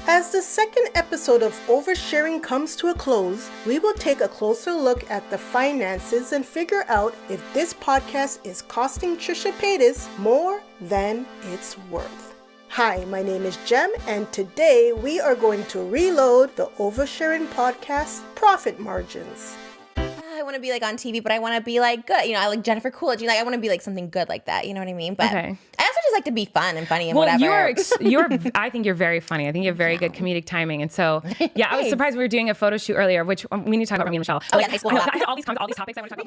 As the second episode of Oversharing comes to a close, we will take a closer look at the finances and figure out if this podcast is costing TRISHA Paytas more than it's worth. Hi, my name is Jem, and today we are going to reload the Oversharing Podcast profit margins. I want to be like on TV, but I want to be like good. You know, I like Jennifer Coolidge. Like I want to be like something good like that. You know what I mean? But I also just like to be fun and funny and whatever. I think you're very funny. I think you have very good comedic timing. And so, yeah, I was surprised we were doing a photo shoot earlier, which we need to talk about me and Michelle. Oh, yeah, nice. I had all these topics I want to talk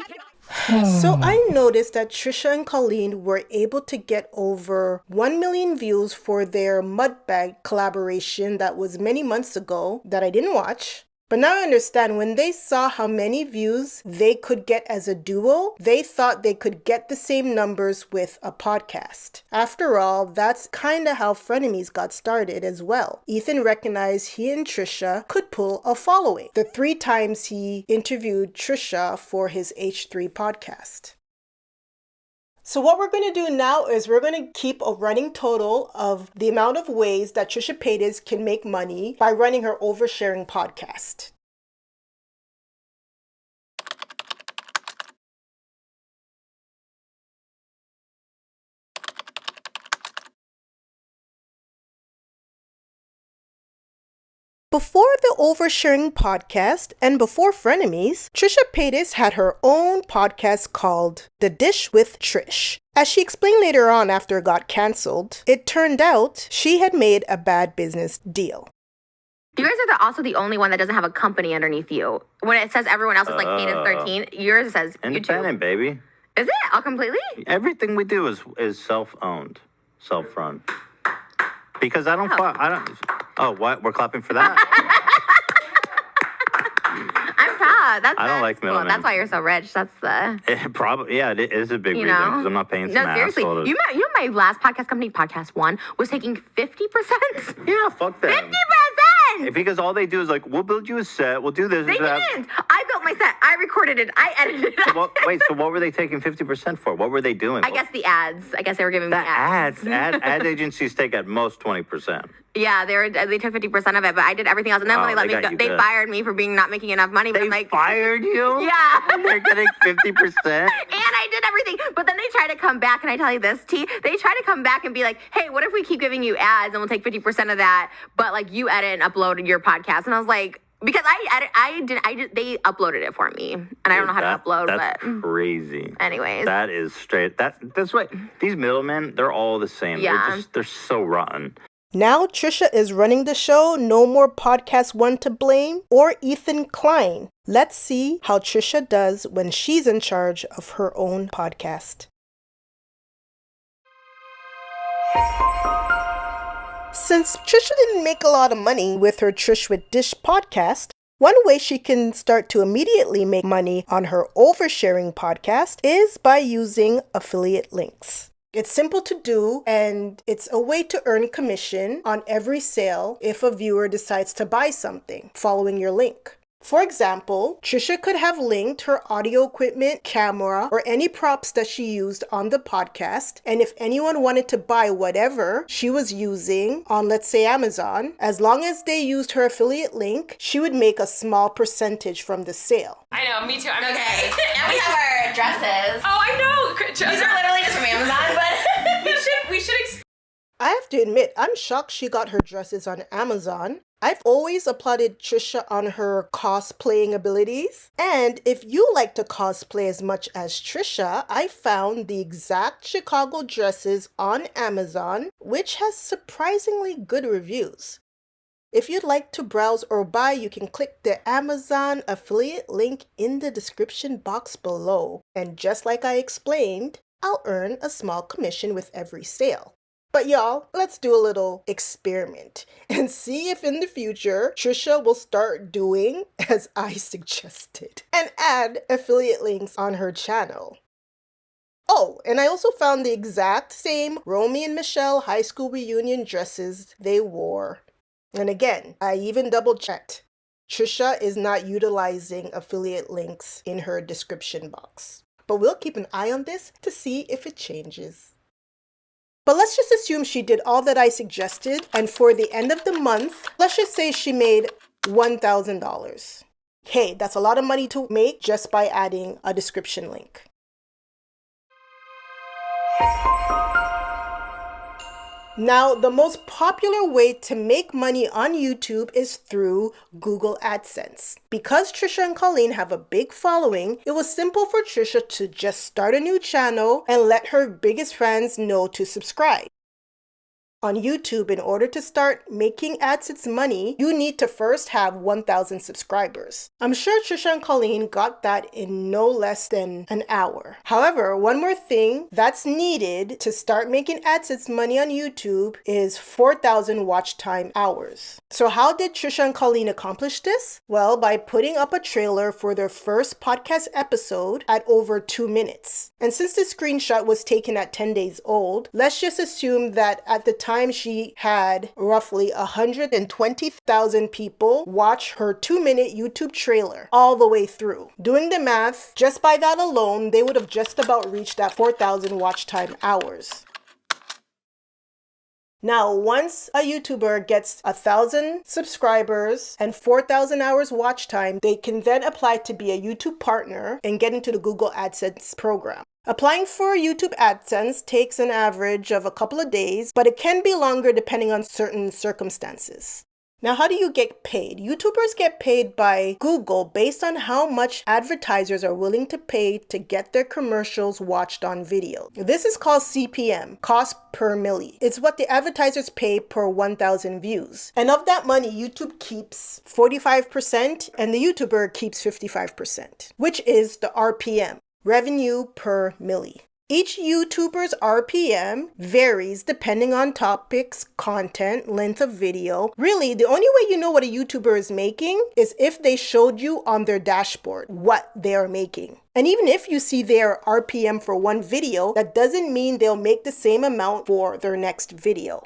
about. So I noticed that TRISHA and Colleen were able to get over 1 million views for their Mudbag collaboration that was many months ago that I didn't watch. But now I understand when they saw how many views they could get as a duo, they thought they could get the same numbers with a podcast. After all, that's kind of how Frenemies got started as well. Ethan recognized he and TRISHA could pull a following the 3 times he interviewed TRISHA for his H3 podcast. So what we're going to do now is we're going to keep a running total of the amount of ways that TRISHA Paytas can make money by running her Oversharing podcast. Before the Oversharing podcast and before Frenemies, TRISHA Paytas had her own podcast called The Dish with Trish. As she explained later on after it got canceled, it turned out she had made a bad business deal. You guys are also the only one that doesn't have a company underneath you. When it says everyone else is like Paytas 13, yours says independent, YouTube. Baby. Is it? All completely? Everything we do is self-owned, self-run. Because I don't. Oh, what? We're clapping for that? I'm proud. That's I don't like cool. middlemen. That's why you're so rich. That's the. It is a big reason because I'm not paying some seriously. asshole. You know my last podcast company, Podcast One, was taking 50%. Yeah, fuck them. 50%. Because all they do is like, we'll build you a set, we'll do this. They didn't. I built my set. I recorded it. I edited it. So what were they taking 50% for? What were they doing? I guess the ads. I guess they were giving me ads. Ad agencies take at most 20%. Yeah, they took 50% of it, but I did everything else. And then when they let me go, they fired me for not making enough money. But They fired you? Yeah. And they're getting 50%? And I did everything. But then they try to come back, and I tell you this, T, they try to come back and be like, hey, what if we keep giving you ads and we'll take 50% of that, but like you edit and upload your podcast? And I was like, because they uploaded it for me, and I don't know how to upload. That's crazy. Anyways, that is straight. That's right. These middlemen, they're all the same. Yeah. They're so rotten. Now TRISHA is running the show. No more Podcast One to blame or Ethan Klein. Let's see how TRISHA does when she's in charge of her own podcast. Since TRISHA didn't make a lot of money with her Trish with Dish podcast, one way she can start to immediately make money on her Oversharing podcast is by using affiliate links. It's simple to do, and it's a way to earn commission on every sale if a viewer decides to buy something following your link. For example, TRISHA could have linked her audio equipment, camera, or any props that she used on the podcast, and if anyone wanted to buy whatever she was using on, let's say, Amazon, as long as they used her affiliate link, she would make a small percentage from the sale. I know, me too. I'm okay. And we have our dresses. Oh, I know. These are literally just from Amazon, but we should I have to admit, I'm shocked she got her dresses on Amazon. I've always applauded TRISHA on her cosplaying abilities. And if you like to cosplay as much as TRISHA, I found the exact Chicago dresses on Amazon, which has surprisingly good reviews. If you'd like to browse or buy, you can click the Amazon affiliate link in the description box below. And just like I explained, I'll earn a small commission with every sale. But y'all, let's do a little experiment and see if in the future TRISHA will start doing as I suggested and add affiliate links on her channel. Oh, and I also found the exact same Romy and Michelle high school reunion dresses they wore. And again, I even double checked. TRISHA is not utilizing affiliate links in her description box. But we'll keep an eye on this to see if it changes. But let's just assume she did all that I suggested, and for the end of the month, let's just say she made $1,000. Hey, that's a lot of money to make just by adding a description link. Now, the most popular way to make money on YouTube is through Google AdSense. Because Trisha and Colleen have a big following, it was simple for Trisha to just start a new channel and let her biggest fans know to subscribe. On YouTube, in order to start making AdSense money, you need to first have 1,000 subscribers. I'm sure Trisha and Colleen got that in no less than an hour. However, one more thing that's needed to start making AdSense money on YouTube is 4,000 watch time hours. So how did Trisha and Colleen accomplish this? Well, by putting up a trailer for their first podcast episode at over 2 minutes. And since the screenshot was taken at 10 days old, let's just assume that at the time she had roughly 120,000 people watch her 2-minute YouTube trailer all the way through. Doing the math, just by that alone, they would have just about reached that 4,000 watch time hours. Now, once a YouTuber gets 1,000 subscribers and 4,000 hours watch time, they can then apply to be a YouTube partner and get into the Google AdSense program. Applying for YouTube AdSense takes an average of a couple of days, but it can be longer depending on certain circumstances. Now, how do you get paid? YouTubers get paid by Google based on how much advertisers are willing to pay to get their commercials watched on video. This is called CPM, cost per milli. It's what the advertisers pay per 1,000 views. And of that money, YouTube keeps 45% and the YouTuber keeps 55%, which is the RPM. Revenue per milli. Each YouTuber's RPM varies depending on topics, content, length of video. Really, the only way you know what a YouTuber is making is if they showed you on their dashboard what they are making. And even if you see their RPM for one video, that doesn't mean they'll make the same amount for their next video.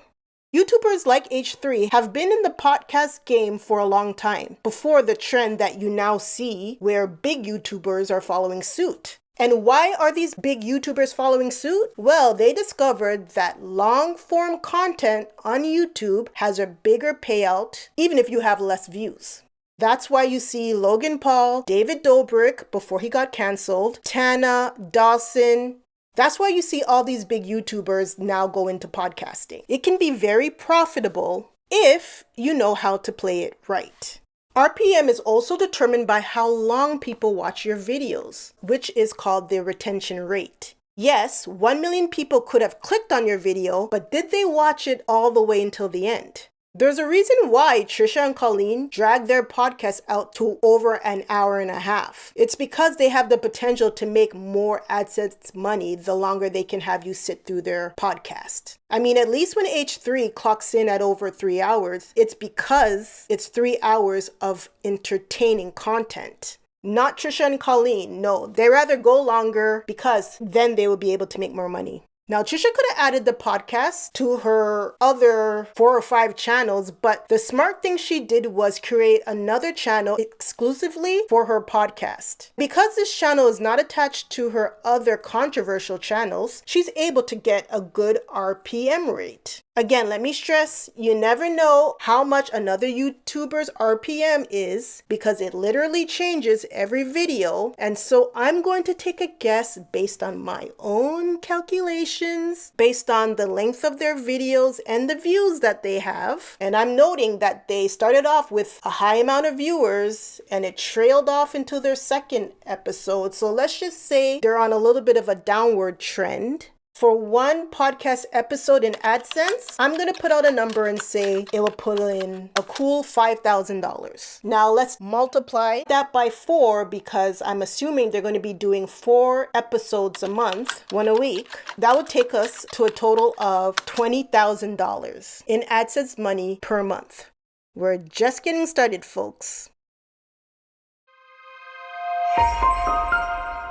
YouTubers like H3 have been in the podcast game for a long time, before the trend that you now see where big YouTubers are following suit. And why are these big YouTubers following suit? Well, they discovered that long-form content on YouTube has a bigger payout, even if you have less views. That's why you see Logan Paul, David Dobrik, before he got canceled, Tana, Dawson. That's why you see all these big YouTubers now go into podcasting. It can be very profitable if you know how to play it right. RPM is also determined by how long people watch your videos, which is called the retention rate. Yes, 1 million people could have clicked on your video, but did they watch it all the way until the end? There's a reason why Trisha and Colleen drag their podcast out to over an hour and a half. It's because they have the potential to make more AdSense money the longer they can have you sit through their podcast. I mean, at least when H3 clocks in at over 3 hours, it's because it's 3 hours of entertaining content. Not Trisha and Colleen. No, they rather go longer because then they will be able to make more money. Now, Trisha could have added the podcast to her other 4 or 5 channels, but the smart thing she did was create another channel exclusively for her podcast. Because this channel is not attached to her other controversial channels, she's able to get a good RPM rate. Again, let me stress, you never know how much another YouTuber's RPM is because it literally changes every video. And so I'm going to take a guess based on my own calculations, based on the length of their videos and the views that they have. And I'm noting that they started off with a high amount of viewers and it trailed off into their second episode. So let's just say they're on a little bit of a downward trend. For one podcast episode in AdSense, I'm going to put out a number and say it will put in a cool $5,000. Now let's multiply that by 4 because I'm assuming they're going to be doing 4 episodes a month, 1 a week. That would take us to a total of $20,000 in AdSense money per month. We're just getting started, folks.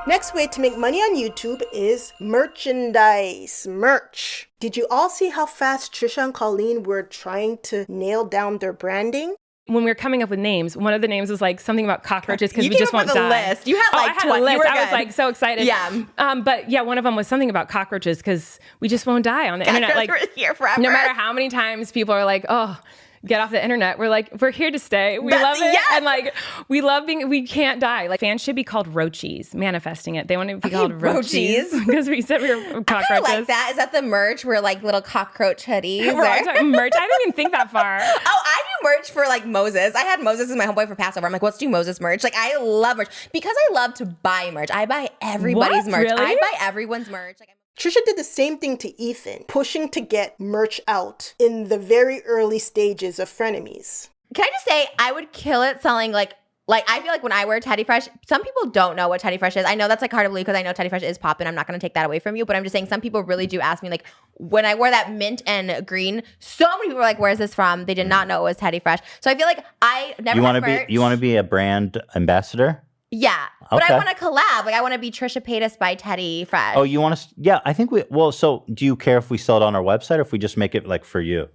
Next way to make money on YouTube is merchandise, merch. Did you all see how fast Trisha and Colleen were trying to nail down their branding? when we were coming up with names, one of the names was like something about cockroaches because we just won't die. List. You had like I had a list. I was like so excited. Yeah. But yeah, one of them was something about cockroaches because we just won't die on the internet. Like here forever. No matter how many times people are like, oh, get off the internet. We're like, we're here to stay. We love it. Yes. And like, we can't die. Like fans should be called roachies, manifesting it. They want to be called roachies because we said we were cockroaches. I like that. Is that the merch? We're like little cockroach hoodies. We're talking merch. I didn't even think that far. Oh, I do merch for like Moses. I had Moses as my homeboy for Passover. I'm like, let's do Moses merch. Like I love merch because I love to buy merch. I buy everybody's merch. Really? I buy everyone's merch. Like, Trisha did the same thing to Ethan, pushing to get merch out in the very early stages of Frenemies. Can I just say, I would kill it selling like I feel like when I wear Teddy Fresh, some people don't know what Teddy Fresh is. I know that's like hard to believe because I know Teddy Fresh is poppin'. I'm not going to take that away from you, but I'm just saying some people really do ask me like when I wore that mint and green, so many people were like, where's this from? They did not know it was Teddy Fresh. So I feel like I never had merch. You want to be a brand ambassador? Yeah. But Okay. I want to collab. Like I want to be Trisha Paytas by Teddy Fresh. Oh, you want to? Yeah, I think so do you care if we sell it on our website or if we just make it like for you?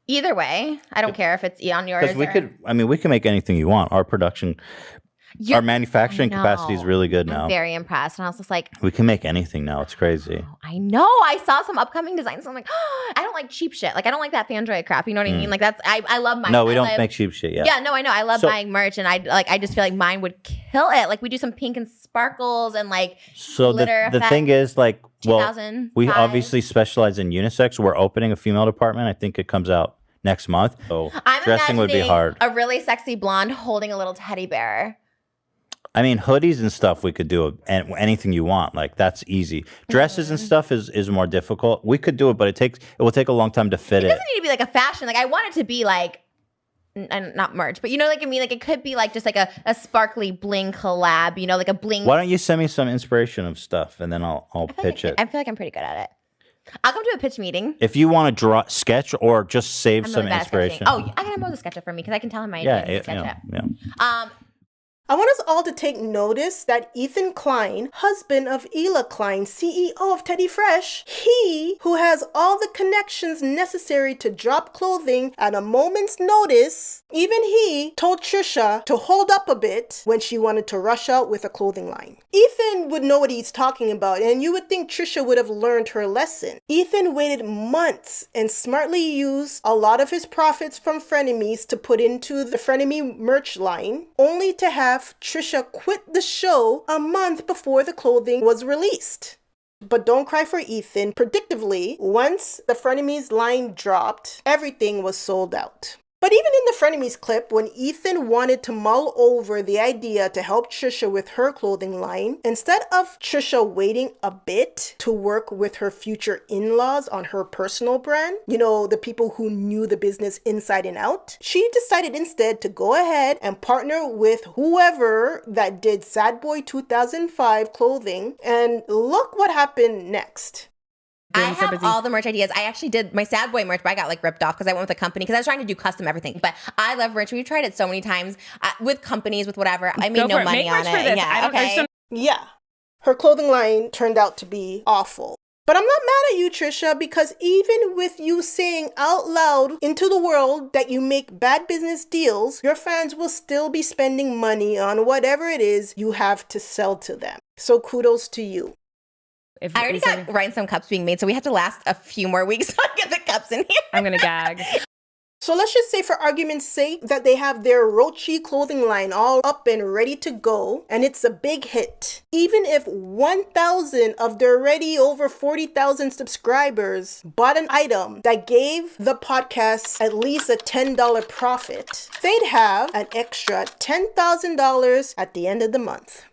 Either way, I don't care if it's on yours. Because we can make anything you want. Our production, our manufacturing capacity is really good now. I'm very impressed. And I was just like, we can make anything now. It's crazy. I know. I saw some upcoming designs. So I'm like, oh, I don't like cheap shit. Like I don't like that Fandroid crap. You know what I mean? Like I love mine. No, we don't make cheap shit. Yeah, no, I know. I love buying merch, and I just feel like mine would kill it. Like we do some pink and sparkles and like glitter. The thing is, like, well, we 2005. obviously specialize in unisex. We're opening a female department. I think it comes out next month. So I'm dressing would be hard. A really sexy blonde holding a little teddy bear. I mean, hoodies and stuff we could do, and anything you want. Like that's easy. Dresses and stuff is more difficult. We could do it, but it will take a long time to fit it. It doesn't need to be like a fashion. Like I want it to be like, and not merch, but you know, like I mean, like it could be like just like a sparkly bling collab. You know, like a bling. Why don't you send me some inspiration of stuff, and then I'll pitch it. I feel like I'm pretty good at it. I'll come to a pitch meeting. If you want to sketch or just save some inspiration. Oh, I can have Moses sketch it for me because I can tell him my idea. Yeah. I want us all to take notice that Ethan Klein, husband of Ela Klein, CEO of Teddy Fresh, he who has all the connections necessary to drop clothing at a moment's notice, even he told Trisha to hold up a bit when she wanted to rush out with a clothing line. Ethan would know what he's talking about, and you would think Trisha would have learned her lesson. Ethan waited months and smartly used a lot of his profits from Frenemies to put into the Frenemy merch line, only to have Trisha quit the show a month before the clothing was released. But don't cry for Ethan. Predictably, once the Frenemies line dropped, everything was sold out. But even in the Frenemies clip, when Ethan wanted to mull over the idea to help Trisha with her clothing line, instead of Trisha waiting a bit to work with her future in-laws on her personal brand, you know, the people who knew the business inside and out, she decided instead to go ahead and partner with whoever that did Sad Boy 2005 clothing. And look what happened next. I have all the merch ideas. I actually did my Sad Boy merch, but I got like ripped off because I went with a company because I was trying to do custom everything. But I love merch. We've tried it so many times with companies, with whatever. I made no money on it. Yeah, okay. Yeah, her clothing line turned out to be awful. But I'm not mad at you, Trisha, because even with you saying out loud into the world that you make bad business deals, your fans will still be spending money on whatever it is you have to sell to them. So kudos to you. I already got rhinestone cups being made, so we have to last a few more weeks to get the cups in here. I'm going to gag. So let's just say, for argument's sake, that they have their Rochi clothing line all up and ready to go, and it's a big hit. Even if 1,000 of their already over 40,000 subscribers bought an item that gave the podcast at least a $10 profit, they'd have an extra $10,000 at the end of the month.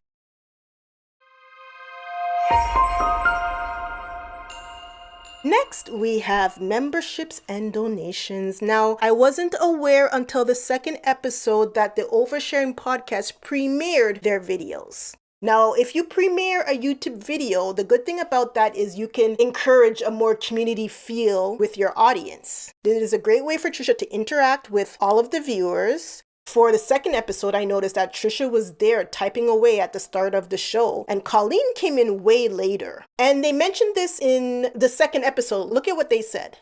Next, we have memberships and donations. Now, I wasn't aware until the second episode that the Oversharing Podcast premiered their videos. Now, if you premiere a YouTube video, the good thing about that is you can encourage a more community feel with your audience. This is a great way for Trisha to interact with all of the viewers. For the second episode, I noticed that Trisha was there typing away at the start of the show, and Colleen came in way later. And they mentioned this in the second episode. Look at what they said.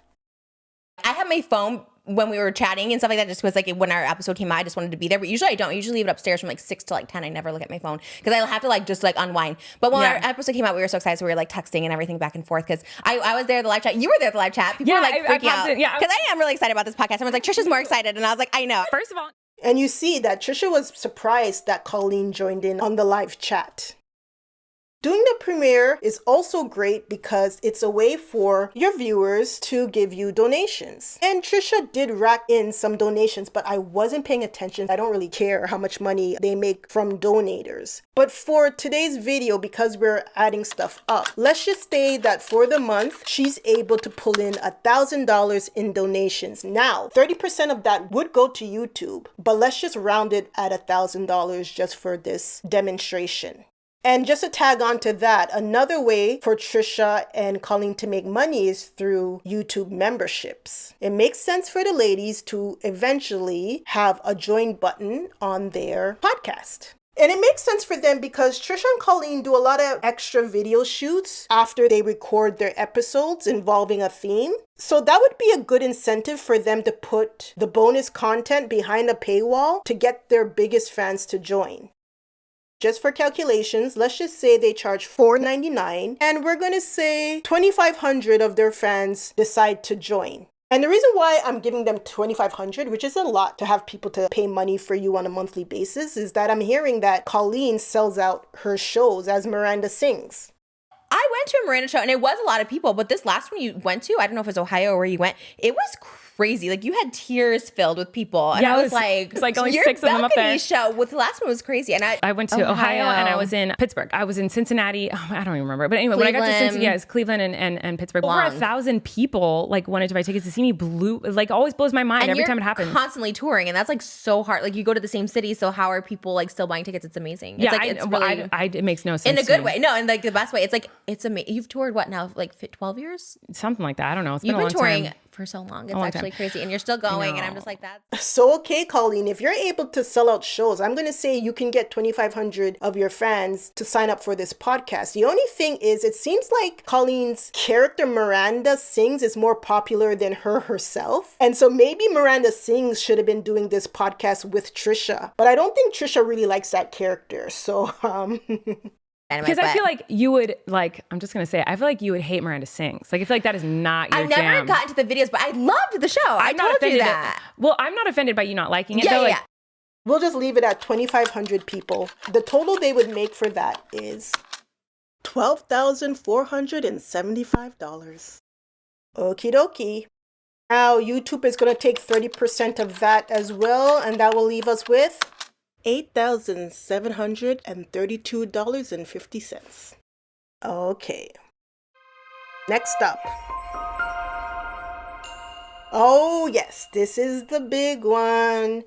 I have my phone when we were chatting and stuff like that, just because like when our episode came out, I just wanted to be there. But usually I don't. I usually leave it upstairs from like 6 to like 10. I never look at my phone because I have to like just like unwind. But when our episode came out, we were so excited. So we were like texting and everything back and forth because I was there at the live chat. You were there at the live chat. People were like freaking out. Because I am really excited about this podcast. Everyone's like, Trisha's more excited. And I was like, I know. First of all. And you see that Trisha was surprised that Colleen joined in on the live chat. Doing the premiere is also great because it's a way for your viewers to give you donations. And Trisha did rack in some donations, but I wasn't paying attention. I don't really care how much money they make from donators. But for today's video, because we're adding stuff up, let's just say that for the month, she's able to pull in $1,000 in donations. Now, 30% of that would go to YouTube, but let's just round it at $1,000 just for this demonstration. And just to tag on to that, another way for Trisha and Colleen to make money is through YouTube memberships. It makes sense for the ladies to eventually have a join button on their podcast. And it makes sense for them because Trisha and Colleen do a lot of extra video shoots after they record their episodes involving a theme. So that would be a good incentive for them to put the bonus content behind a paywall to get their biggest fans to join. Just for calculations, let's just say they charge $4.99 and we're going to say 2,500 of their fans decide to join. And the reason why I'm giving them 2,500, which is a lot to have people to pay money for you on a monthly basis, is that I'm hearing that Colleen sells out her shows as Miranda sings. I went to a Miranda show and it was a lot of people, but this last one you went to, I don't know if it was Ohio or where you went, it was crazy. Like you had tears filled with people. And I was like, it's like only 6 of them up there. Show with the last one was crazy. And I went to Ohio and I was in Pittsburgh. I was in Cincinnati. Oh, I don't even remember. But anyway, when I got to Cincinnati, it was Cleveland and Pittsburgh. Over 1,000 people like wanted to buy tickets to see me. Like always blows my mind every time it happens. Constantly touring, and that's like so hard. Like you go to the same city, so how are people like still buying tickets? It's amazing. It's it makes no sense in a good way. No, in like the best way. It's like it's amazing. You've toured what now? Like 12 years? Something like that. I don't know. You've been touring time. For so long. It's actually crazy. And you're still going. And I'm just like that. So, okay, Colleen, if you're able to sell out shows, I'm going to say you can get 2,500 of your fans to sign up for this podcast. The only thing is, it seems like Colleen's character Miranda Sings is more popular than her herself. And so maybe Miranda Sings should have been doing this podcast with Trisha. But I don't think Trisha really likes that character. So, Because I feel like you would I'm just going to say, I feel like you would hate Miranda Sings. Like, I feel like that is not your jam. I've never gotten to the videos, but I loved the show. I told you that. Well, I'm not offended by you not liking it. Yeah. We'll just leave it at 2,500 people. The total they would make for that is $12,475. Okie dokie. Now, YouTube is going to take 30% of that as well, and that will leave us with $8,732.50. Okay. Next up. Oh, yes, this is the big one.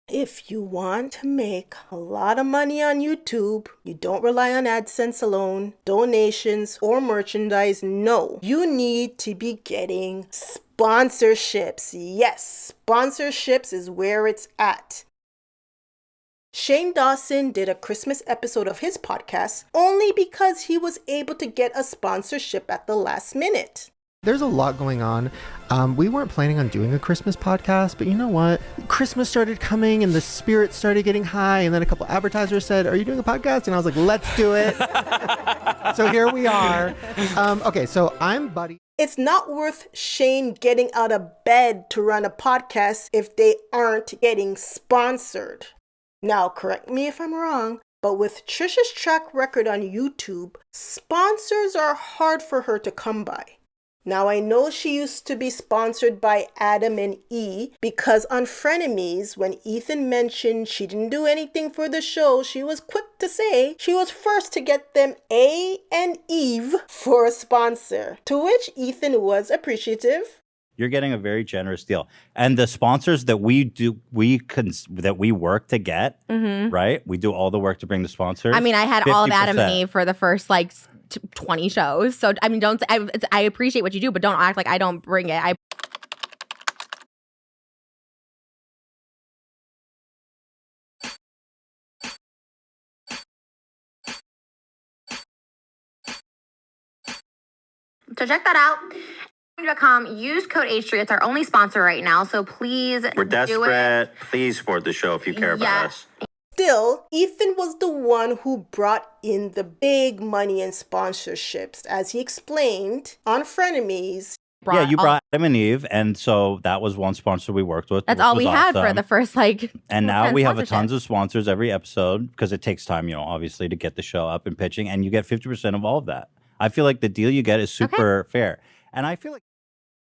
If you want to make a lot of money on YouTube, you don't rely on AdSense alone, donations, or merchandise. No, you need to be getting sponsorships. Yes, sponsorships is where it's at. Shane Dawson did a Christmas episode of his podcast only because he was able to get a sponsorship at the last minute. There's a lot going on. We weren't planning on doing a Christmas podcast, but you know what? Christmas started coming and the spirit started getting high, and then a couple advertisers said, "Are you doing a podcast?" And I was like, "Let's do it." So here we are. Okay, so I'm Buddy. It's not worth Shane getting out of bed to run a podcast if they aren't getting sponsored. Now, correct me if I'm wrong, but with Trisha's track record on YouTube, sponsors are hard for her to come by. Now, I know she used to be sponsored by Adam and E because on Frenemies, when Ethan mentioned she didn't do anything for the show, she was quick to say she was first to get them A and Eve for a sponsor, to which Ethan was appreciative. You're getting a very generous deal. And the sponsors that we work to get, right? We do all the work to bring the sponsors. I mean, I had 50%. All of Adam and Eve for the first 20 shows. So, I mean, I appreciate what you do, but don't act like I don't bring it. So check that out. Use code H3. It's our only sponsor right now, so please We're do desperate. it. Please support the show if you care about us. Still, Ethan was the one who brought in the big money and sponsorships. As he explained on Frenemies, Yeah, you brought Adam and Eve, and so that was one sponsor we worked with. That's which all was we had for awesome. the first And now we have a sponsorships. tons of sponsors every episode because it takes time, obviously to get the show up and pitching, and you get 50% of all of that. I feel like the deal you get is super fair. And I feel like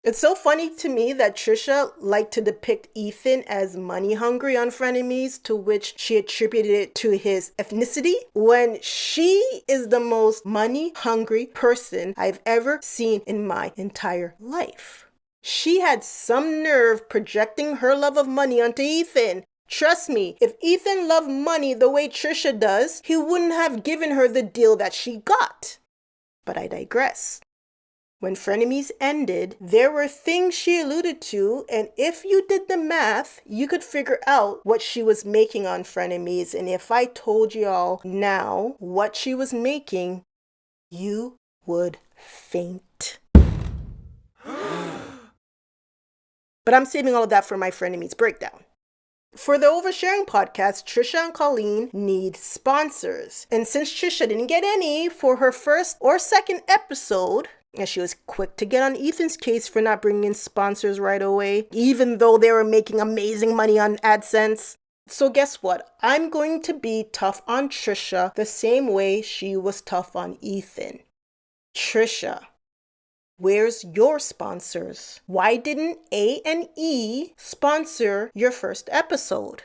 it's so funny to me that Trisha liked to depict Ethan as money hungry on Frenemies, to which she attributed it to his ethnicity, when she is the most money hungry person I've ever seen in my entire life. She had some nerve projecting her love of money onto Ethan. Trust me, if Ethan loved money the way Trisha does, he wouldn't have given her the deal that she got. But I digress. When Frenemies ended, there were things she alluded to, and if you did the math, you could figure out what she was making on Frenemies. And if I told y'all now what she was making, you would faint. But I'm saving all of that for my Frenemies breakdown. For the Oversharing podcast, Trisha and Colleen need sponsors. And since Trisha didn't get any for her first or second episode, and she was quick to get on Ethan's case for not bringing in sponsors right away, even though they were making amazing money on AdSense. So guess what? I'm going to be tough on Trisha the same way she was tough on Ethan. Trisha, where's your sponsors? Why didn't A and E sponsor your first episode?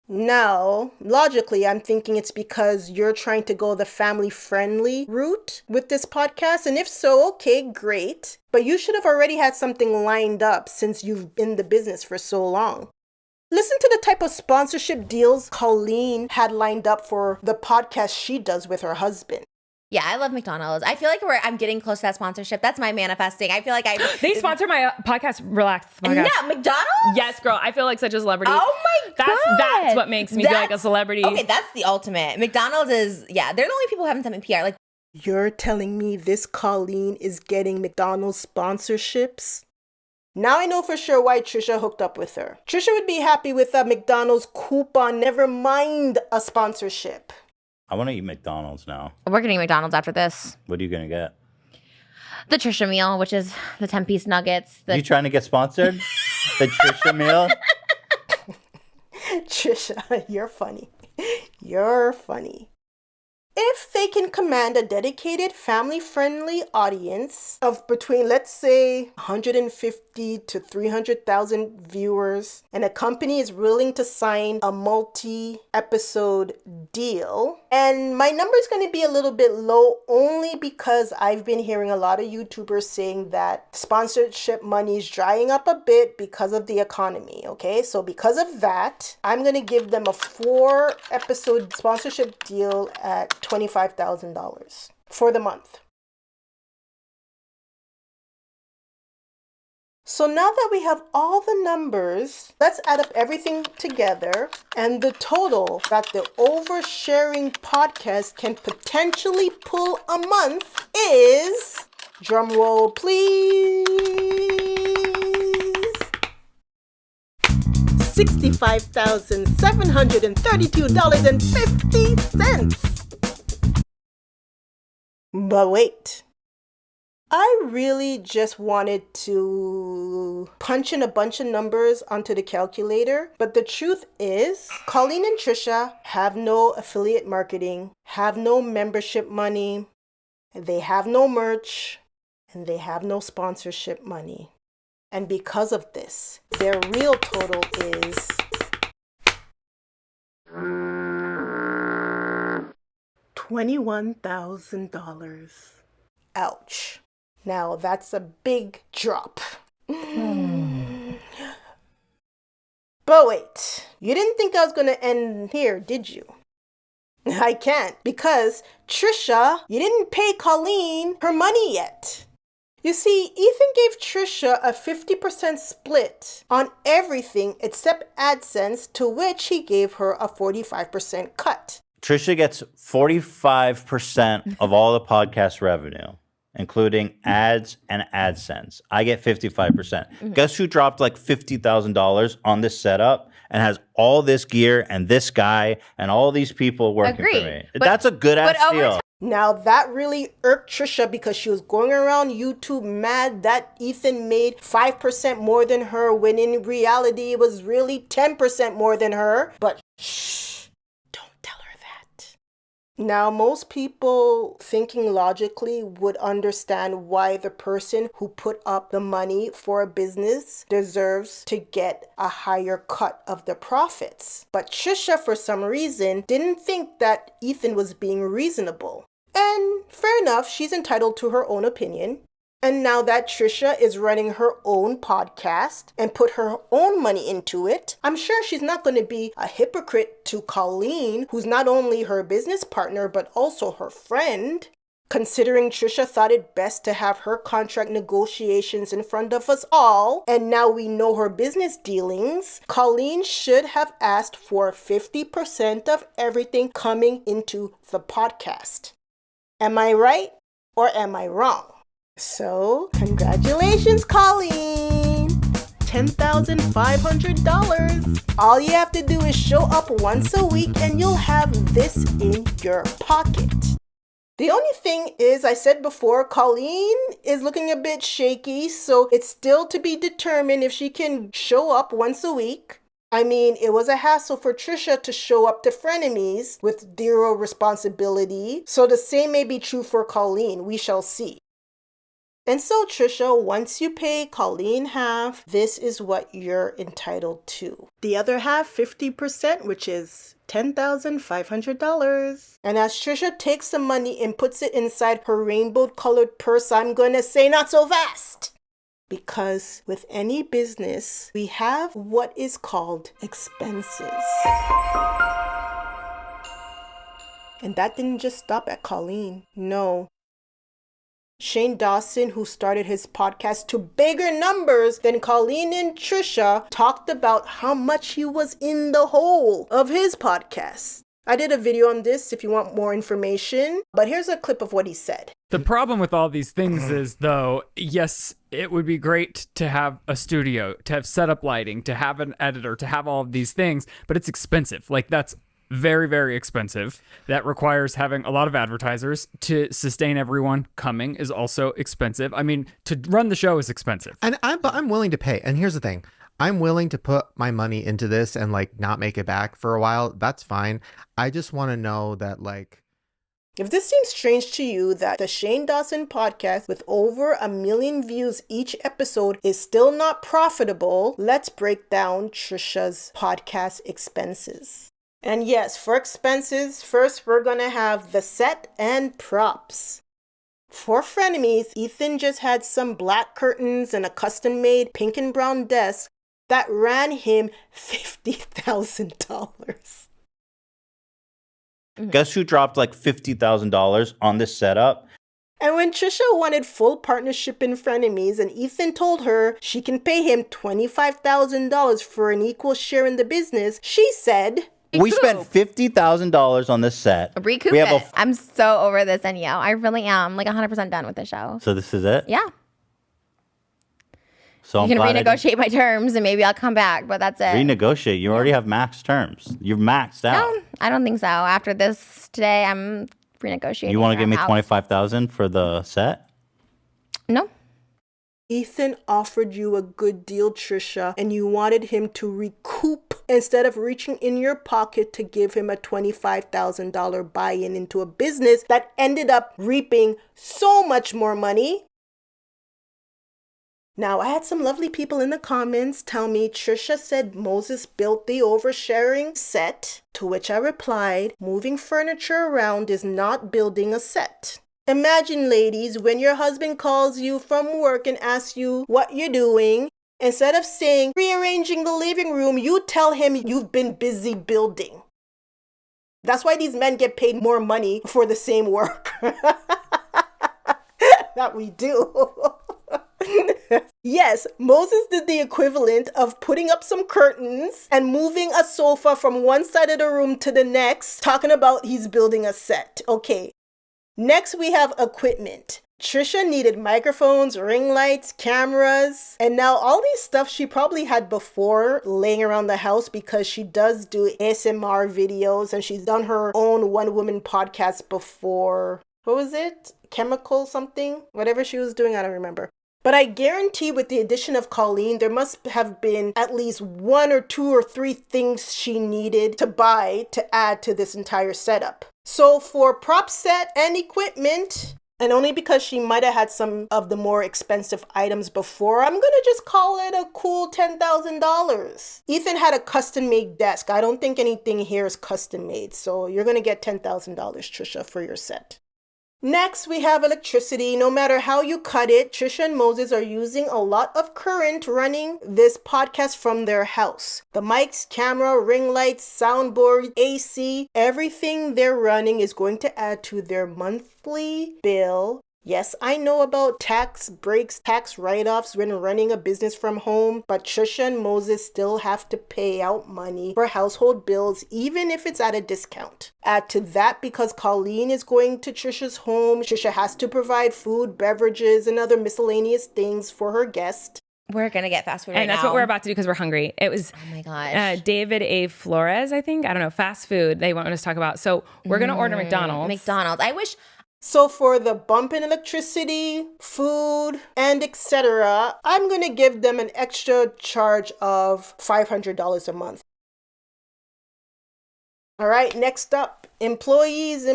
Now, logically, I'm thinking it's because you're trying to go the family-friendly route with this podcast. And if so, okay, great. But you should have already had something lined up since you've been in the business for so long. Listen to the type of sponsorship deals Colleen had lined up for the podcast she does with her husband. Yeah, I love McDonald's. I feel like I'm getting close to that sponsorship. That's my manifesting. I feel like They sponsor my podcast, Relax podcast. Yeah, McDonald's? Yes, girl. I feel like such a celebrity. Oh my God. That's what makes me feel like a celebrity. Okay, that's the ultimate. McDonald's is, they're the only people who haven't sent me PR. Like, You're telling me this Colleen is getting McDonald's sponsorships? Now I know for sure why Trisha hooked up with her. Trisha would be happy with a McDonald's coupon, never mind a sponsorship. I want to eat McDonald's now. we're getting McDonald's after this. What are you going to get? The Trisha meal, which is the 10-piece nuggets. You trying to get sponsored? The Trisha meal? Trisha, you're funny. You're funny. If they can command a dedicated family-friendly audience of between, let's say, 150 to 300,000 viewers, and a company is willing to sign a multi-episode deal, and my number is going to be a little bit low only because I've been hearing a lot of YouTubers saying that sponsorship money is drying up a bit because of the economy, okay? So because of that, I'm going to give them a 4-episode sponsorship deal at $25,000 for the month. So now that we have all the numbers, let's add up everything together, and the total that the Oversharing podcast can potentially pull a month is, drum roll please, $65,732.50. But wait. I really just wanted to punch in a bunch of numbers onto the calculator, but the truth is, Colleen and Trisha have no affiliate marketing, have no membership money, they have no merch, and they have no sponsorship money. And because of this, their real total is $21,000. Ouch. Now that's a big drop. But wait, you didn't think I was going to end here, did you? I can't, because Trisha, you didn't pay Colleen her money yet. You see, Ethan gave Trisha a 50% split on everything except AdSense, to which he gave her a 45% cut. Trisha gets 45% of all the podcast revenue. including ads and AdSense. I get 55%. Guess who dropped like $50,000 on this setup and has all this gear and this guy and all these people working for me? That's a good ass deal. Now that really irked Trisha because she was going around YouTube mad that Ethan made 5% more than her when in reality it was really 10% more than her. But shh, don't tell her that. Now most people thinking logically would understand why the person who put up the money for a business deserves to get a higher cut of the profits. But Trisha, for some reason, didn't think that Ethan was being reasonable. And fair enough, she's entitled to her own opinion. And now that Trisha is running her own podcast and put her own money into it, I'm sure she's not going to be a hypocrite to Colleen, who's not only her business partner, but also her friend. Considering Trisha thought it best to have her contract negotiations in front of us all, and now we know her business dealings, Colleen should have asked for 50% of everything coming into the podcast. Am I right or am I wrong? So, congratulations, Colleen! $10,500. All you have to do is show up once a week and you'll have this in your pocket. The only thing is, I said before, Colleen is looking a bit shaky, so it's still to be determined if she can show up once a week. I mean, it was a hassle for Trisha to show up to frenemies with zero responsibility, so the same may be true for Colleen. We shall see. And so, Trisha, once you pay Colleen half, this is what you're entitled to. The other half, 50%, which is $10,500. And as Trisha takes the money and puts it inside her rainbow-colored purse, I'm gonna say not so fast. Because with any business, we have what is called expenses. And that didn't just stop at Colleen. No. Shane Dawson, who started his podcast to bigger numbers than Colleen and Trisha, talked about how much he was in the hole of his podcast. I did a video on this if you want more information, but here's a clip of what he said. The problem with all these things is, though, yes, it would be great to have a studio, to have setup lighting, to have an editor, to have all of these things, but it's expensive. Like, that's very, very expensive. That requires having a lot of advertisers. To sustain everyone coming is also expensive. I mean, to run the show is expensive. And I'm willing to pay. And here's the thing. I'm willing to put my money into this and like not make it back for a while. That's fine. I just want to know that like, if this seems strange to you that the Shane Dawson podcast with over 1 million views each episode is still not profitable, let's break down Trisha's podcast expenses. And yes, for expenses, first we're gonna have the set and props. For frenemies, Ethan just had some black curtains and a custom-made pink and brown desk that ran him $50,000. Guess who dropped like $50,000 on this setup? And when Trisha wanted full partnership in frenemies and Ethan told her she can pay him $25,000 for an equal share in the business, she said, we spent $50,000 on this set. Recoup it. I'm so over this, Danielle. I really am. Like 100% done with the show. So this is it? Yeah. So you can renegotiate my terms and maybe I'll come back, but that's it. Renegotiate? You already have max terms. You're maxed out. No, I don't think so. After this today, I'm renegotiating. You want to give me $25,000 for the set? No. Ethan offered you a good deal, Trisha, and you wanted him to recoup instead of reaching in your pocket to give him a $25,000 buy-in into a business that ended up reaping so much more money. Now, I had some lovely people in the comments tell me Trisha said Moses built the Oversharing set, to which I replied, moving furniture around is not building a set. Imagine, ladies, when your husband calls you from work and asks you what you're doing, instead of saying rearranging the living room, you tell him you've been busy building. That's why these men get paid more money for the same work that we do. Yes, Moses did the equivalent of putting up some curtains and moving a sofa from one side of the room to the next, talking about he's building a set. Okay. Next, we have equipment. Trisha needed microphones, ring lights, cameras, and now all these stuff she probably had before laying around the house because she does do ASMR videos and she's done her own one-woman podcast before. What was it? Chemical something? Whatever she was doing, I don't remember. But I guarantee with the addition of Colleen, there must have been at least 1 or 2 or 3 things she needed to buy to add to this entire setup. So for prop set and equipment, and only because she might have had some of the more expensive items before, I'm going to just call it a cool $10,000. Ethan had a custom-made desk. I don't think anything here is custom-made, so you're going to get $10,000, Trisha, for your set. Next, we have electricity. No matter how you cut it, Trisha and Moses are using a lot of current running this podcast from their house. The mics, camera, ring lights, soundboard, AC, everything they're running is going to add to their monthly bill. Yes, I know about tax breaks, tax write-offs when running a business from home, but Trisha and Moses still have to pay out money for household bills, even if it's at a discount. Add to that, because Colleen is going to Trisha's home, Trisha has to provide food, beverages, and other miscellaneous things for her guest. We're going to get fast food right now. And that's what we're about to do because we're hungry. It was oh my gosh. David A. Flores, I think. I don't know, fast food they want us to talk about. So we're going to order McDonald's. I wish... So for the bump in electricity, food, and etc., I'm going to give them an extra charge of $500 a month. All right, next up, employees.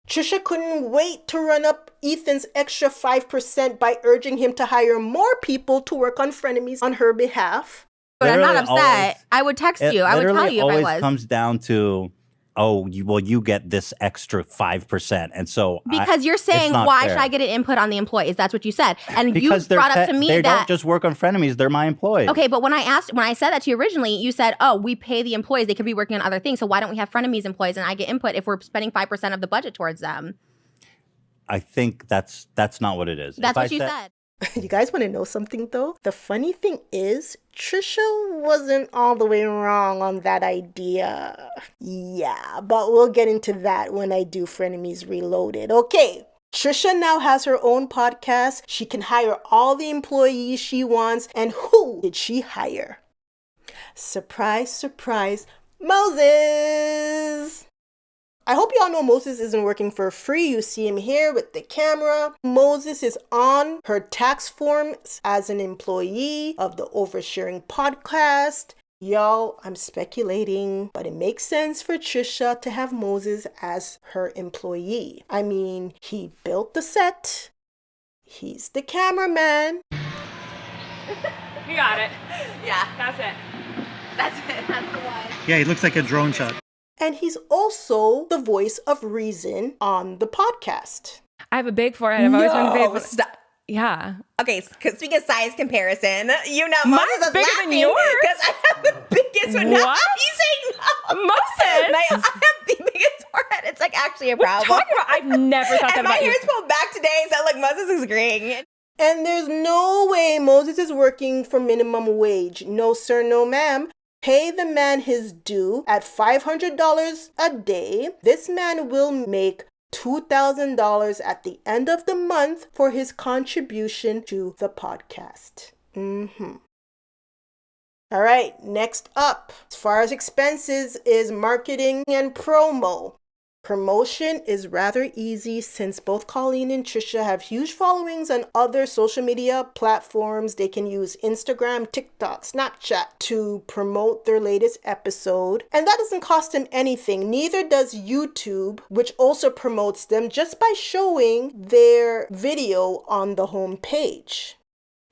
Trisha couldn't wait to run up Ethan's extra 5% by urging him to hire more people to work on Frenemies on her behalf. But I'm not upset. I would text you. I would tell you if I was. It always comes down to, you get this extra 5%. And so because you're saying, why should I get an input on the employees? That's what you said. And because you brought up to me they that don't just work on Frenemies, they're my employees. Okay, but when I said that to you originally, you said, we pay the employees. They could be working on other things. So why don't we have Frenemies employees and I get input if we're spending 5% of the budget towards them? I think that's not what it is. That's what you said. You guys want to know something though? The funny thing is, Trisha wasn't all the way wrong on that idea. Yeah, but we'll get into that when I do Frenemies Reloaded. Okay, Trisha now has her own podcast. She can hire all the employees she wants. And who did she hire? Surprise, surprise, Moses! I hope y'all know Moses isn't working for free. You see him here with the camera. Moses is on her tax forms as an employee of the Oversharing Podcast. Y'all, I'm speculating, but it makes sense for Trisha to have Moses as her employee. I mean, he built the set. He's the cameraman. You got it. Yeah. That's it. That's the one. Yeah, he looks like a drone shot. And he's also the voice of reason on the podcast. I have a big forehead. I've always been big. Stop. Yeah. Okay, speaking of size comparison, you know, Mine's Moses is bigger than yours. because I have the biggest one. What? He's saying no. Moses. I have the biggest forehead. It's like actually a What are you problem. talking about? I've never thought that And my about you. hair's pulled back today, so look, Moses is agreeing. And there's no way Moses is working for minimum wage. No, sir, no, ma'am. Pay the man his due at $500 a day. This man will make $2,000 at the end of the month for his contribution to the podcast. All right, next up, as far as expenses, is marketing and promo. Promotion is rather easy since both Colleen and Trisha have huge followings on other social media platforms. They can use Instagram, TikTok, Snapchat to promote their latest episode. And that doesn't cost them anything. Neither does YouTube, which also promotes them just by showing their video on the home page.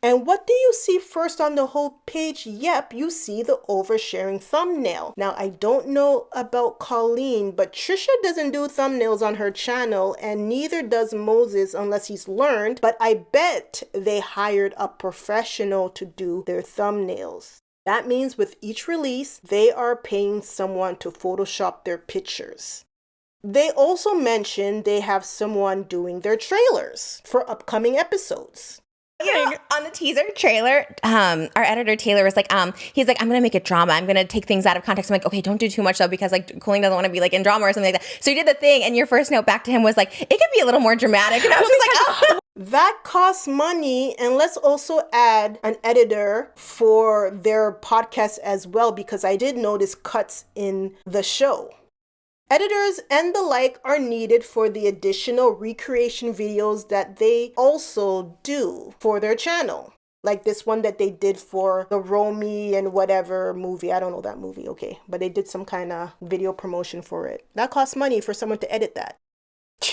And what do you see first on the whole page? Yep, you see the oversharing thumbnail. Now, I don't know about Colleen, but Trisha doesn't do thumbnails on her channel, and neither does Moses unless he's learned, but I bet they hired a professional to do their thumbnails. That means with each release, they are paying someone to Photoshop their pictures. They also mentioned they have someone doing their trailers for upcoming episodes. On the teaser trailer, our editor Taylor was like, he's like, I'm gonna make it drama. I'm gonna take things out of context. I'm like, okay, don't do too much though, because like Colleen doesn't want to be like in drama or something like that. So he did the thing, and your first note back to him was like, it could be a little more dramatic. And I was just like, oh. That costs money, and let's also add an editor for their podcast as well, because I did notice cuts in the show. Editors and the like are needed for the additional recreation videos that they also do for their channel. Like this one that they did for the Romy and whatever movie. I don't know that movie, okay. But they did some kind of video promotion for it. That costs money for someone to edit that.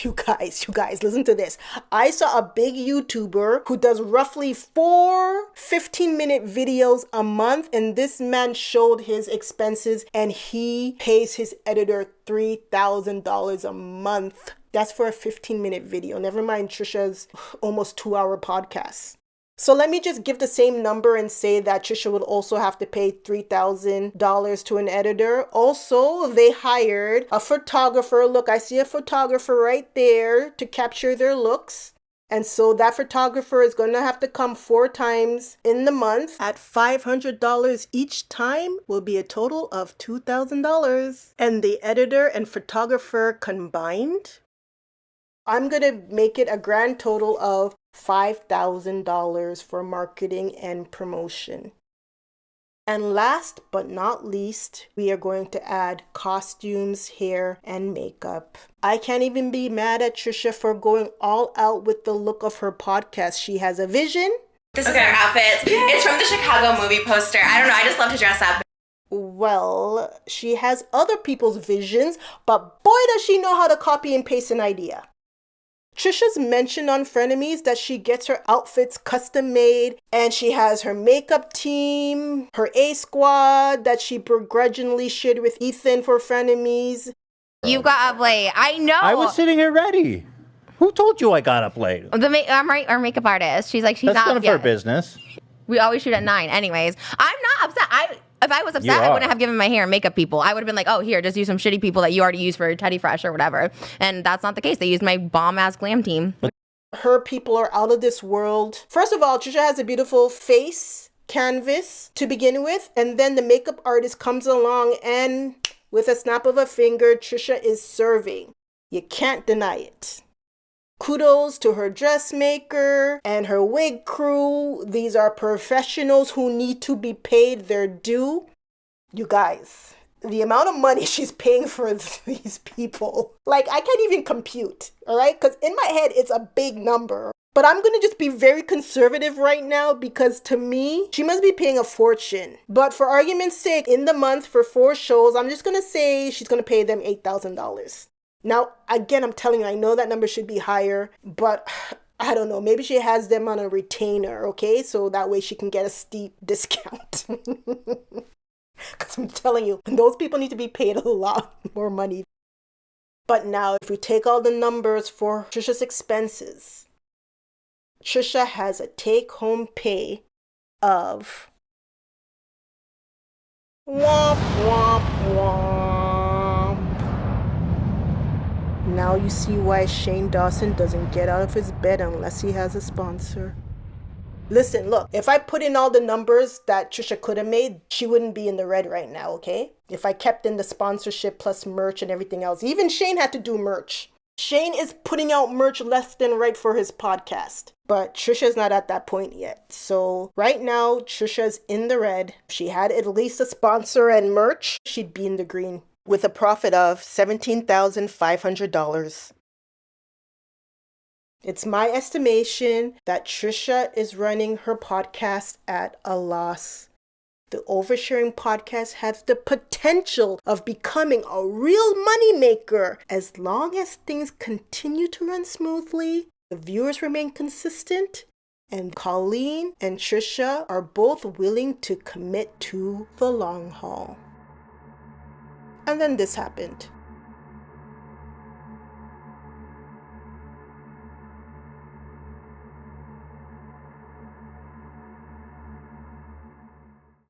You guys, listen to this. I saw a big YouTuber who does roughly 4 15-minute videos a month, and this man showed his expenses, and he pays his editor $3,000 a month. That's for a 15-minute video. Never mind Trisha's almost 2-hour podcast. So let me just give the same number and say that Trisha would also have to pay $3,000 to an editor. Also, they hired a photographer. Look, I see a photographer right there to capture their looks. And so that photographer is going to have to come 4 times in the month at $500 each time, will be a total of $2,000. And the editor and photographer combined, I'm going to make it a grand total of $5,000 for marketing and promotion. And last but not least, we are going to add costumes, hair, and makeup. I can't even be mad at Trisha for going all out with the look of her podcast. She has a vision. This is her outfit. It's from the Chicago movie poster. I don't know. I just love to dress up. Well, she has other people's visions, but boy does she know how to copy and paste an idea. Trisha's mentioned on Frenemies that she gets her outfits custom made, and she has her makeup team, her A squad that she begrudgingly shared with Ethan for Frenemies. You got up late. I know. I was sitting here ready. Who told you I got up late? I'm right. Our makeup artist. She's like, she's That's not none up of her yet. business. We always shoot at 9. Anyways, I'm not upset. If I was upset, I wouldn't have given my hair and makeup people. I would have been like, oh, here, just use some shitty people that you already use for Teddy Fresh or whatever. And that's not the case. They used my bomb-ass glam team. Her people are out of this world. First of all, Trisha has a beautiful face canvas to begin with. And then the makeup artist comes along and with a snap of a finger, Trisha is serving. You can't deny it. Kudos to her dressmaker and her wig crew. These are professionals who need to be paid their due. You guys, the amount of money she's paying for these people, like I can't even compute, all right? Because in my head, it's a big number. But I'm going to just be very conservative right now because to me, she must be paying a fortune. But for argument's sake, in the month for 4 shows, I'm just going to say she's going to pay them $8,000. Now, again, I'm telling you, I know that number should be higher, but I don't know. Maybe she has them on a retainer, okay? So that way she can get a steep discount. Because I'm telling you, those people need to be paid a lot more money. But now, if we take all the numbers for Trisha's expenses, Trisha has a take-home pay of womp, womp, womp. Now you see why Shane Dawson doesn't get out of his bed unless he has a sponsor. Listen, look, if I put in all the numbers that Trisha could have made, she wouldn't be in the red right now, okay? If I kept in the sponsorship plus merch and everything else. Even Shane had to do merch. Shane is putting out merch left and right for his podcast. But Trisha's not at that point yet. So right now, Trisha's in the red. If she had at least a sponsor and merch, she'd be in the green with a profit of $17,500. It's my estimation that Trisha is running her podcast at a loss. The Oversharing Podcast has the potential of becoming a real moneymaker as long as things continue to run smoothly, the viewers remain consistent, and Colleen and Trisha are both willing to commit to the long haul. And then this happened.